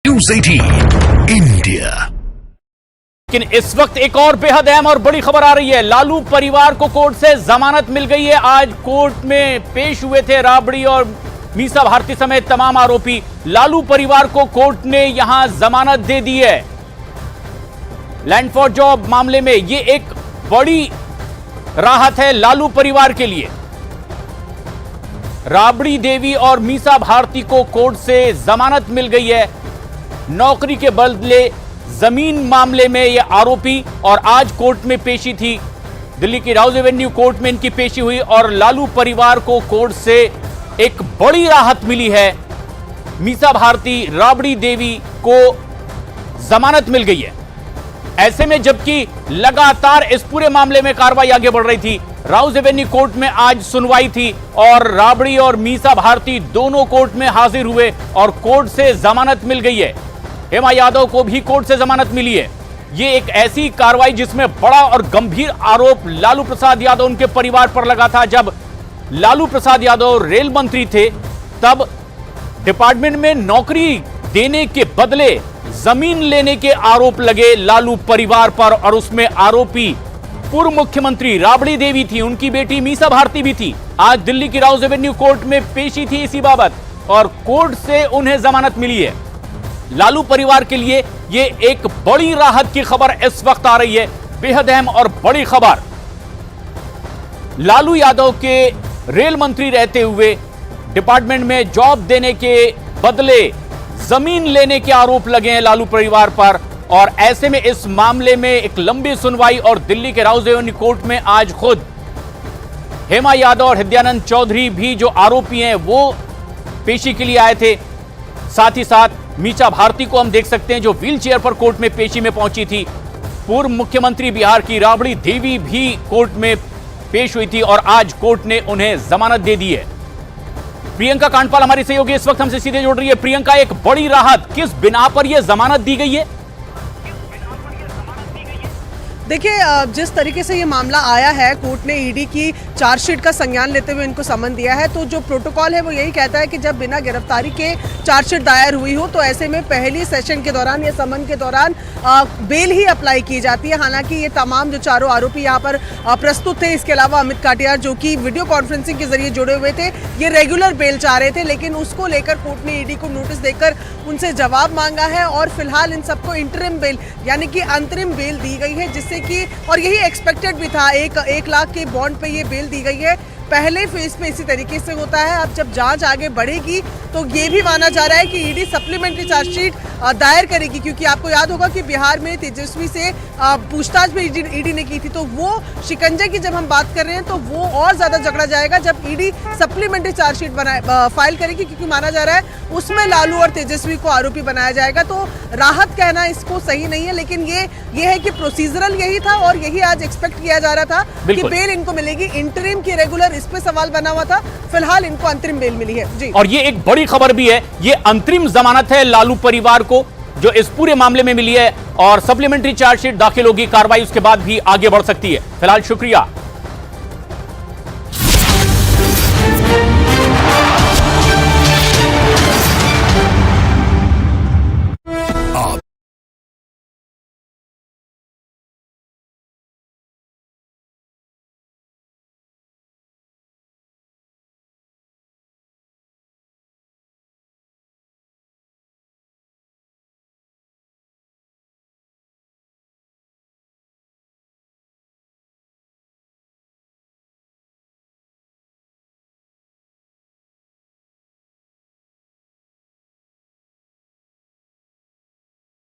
News 18 India. लेकिन इस वक्त एक और बेहद अहम और बड़ी खबर आ रही है। लालू परिवार को कोर्ट से जमानत मिल गई है। आज कोर्ट में पेश हुए थे राबड़ी और मीसा भारती समेत तमाम आरोपी। लालू परिवार को कोर्ट ने यहां जमानत दे दी है। लैंड फॉर जॉब मामले में यह एक बड़ी राहत है लालू परिवार के लिए। राबड़ी देवी और मीसा भारती को कोर्ट से जमानत मिल गई है। नौकरी के बदले जमीन मामले में ये आरोपी, और आज कोर्ट में पेशी थी। दिल्ली की राउज एवेन्यू कोर्ट में इनकी पेशी हुई और लालू परिवार को कोर्ट से एक बड़ी राहत मिली है। मीसा भारती, राबड़ी देवी को जमानत मिल गई है। ऐसे में जबकि लगातार इस पूरे मामले में कार्रवाई आगे बढ़ रही थी, राउज एवेन्यू कोर्ट में आज सुनवाई थी और राबड़ी और मीसा भारती दोनों कोर्ट में हाजिर हुए और कोर्ट से जमानत मिल गई है। हेमा यादव को भी कोर्ट से जमानत मिली है। यह एक ऐसी कार्रवाई जिसमें बड़ा और गंभीर आरोप लालू प्रसाद यादव उनके परिवार पर लगा था। जब लालू प्रसाद यादव रेल मंत्री थे तब डिपार्टमेंट में नौकरी देने के बदले जमीन लेने के आरोप लगे लालू परिवार पर, और उसमें आरोपी पूर्व मुख्यमंत्री राबड़ी देवी थी, उनकी बेटी मीसा भारती भी थी। आज दिल्ली की राउज एवेन्यू कोर्ट में पेशी थी इसी बाबत और कोर्ट से उन्हें जमानत मिली है। लालू परिवार के लिए यह एक बड़ी राहत की खबर इस वक्त आ रही है, बेहद अहम और बड़ी खबर। लालू यादव के रेल मंत्री रहते हुए डिपार्टमेंट में जॉब देने के बदले जमीन लेने के आरोप लगे हैं लालू परिवार पर, और ऐसे में इस मामले में एक लंबी सुनवाई और दिल्ली के राउज एवेन्यू कोर्ट में आज खुद हेमा यादव और हृदयानंद चौधरी भी जो आरोपी हैं वो पेशी के लिए आए थे। साथ ही साथ मीसा भारती को हम देख सकते हैं जो व्हील चेयर पर कोर्ट में पेशी में पहुंची थी। पूर्व मुख्यमंत्री बिहार की राबड़ी देवी भी कोर्ट में पेश हुई थी और आज कोर्ट ने उन्हें जमानत दे दी है। प्रियंका कांडपाल हमारी सहयोगी इस वक्त हमसे सीधे जुड़ रही है। प्रियंका, एक बड़ी राहत, किस बिना पर यह जमानत दी गई है? देखिए, जिस तरीके से ये मामला आया है, कोर्ट ने ईडी की चार्जशीट का संज्ञान लेते हुए इनको समन दिया है। तो जो प्रोटोकॉल है वो यही कहता है कि जब बिना गिरफ्तारी के चार्जशीट दायर हुई हो तो ऐसे में पहली सेशन के दौरान या समन के दौरान बेल ही अप्लाई की जाती है। हालांकि ये तमाम जो चारों आरोपी यहाँ पर प्रस्तुत थे, इसके अलावा अमित काटियार जो कि वीडियो कॉन्फ्रेंसिंग के जरिए जुड़े हुए थे, ये रेगुलर बेल चाह रहे थे, लेकिन उसको लेकर कोर्ट ने ईडी को नोटिस देकर उनसे जवाब मांगा है और फिलहाल इन सबको इंटरिम बेल यानी कि अंतरिम बेल दी गई है, जिससे कि, और यही एक्सपेक्टेड भी था, 1 लाख के बॉन्ड पे ये बेल दी गई है। पहले फेज में इसी तरीके से होता है। अब जब जांच आगे बढ़ेगी तो ये भी माना जा रहा है कि ईडी सप्लीमेंट्री चार्जशीट दायर करेगी, क्योंकि आपको याद होगा कि बिहार में तेजस्वी से पूछताछ भी ईडी ने की थी। तो वो शिकंजे की जब हम बात कर रहे हैं तो वो और ज्यादा झगड़ा जाएगा जब ईडी सप्लीमेंट्री चार्जशीट फाइल करेगी, क्योंकि माना जा रहा है उसमें लालू और तेजस्वी को आरोपी बनाया जाएगा। तो राहत कहना इसको सही नहीं है, लेकिन ये है कि प्रोसीजरल यही था और यही आज एक्सपेक्ट किया जा रहा था कि बेल इनको मिलेगी। इंटरिम की रेगुलर इस पे सवाल बना हुआ था, फिलहाल इनको अंतरिम बेल मिली है जी। और ये एक बड़ी खबर भी है, ये अंतरिम जमानत है लालू परिवार को जो इस पूरे मामले में मिली है, और सप्लीमेंट्री चार्जशीट दाखिल होगी, कार्रवाई उसके बाद भी आगे बढ़ सकती है। फिलहाल शुक्रिया।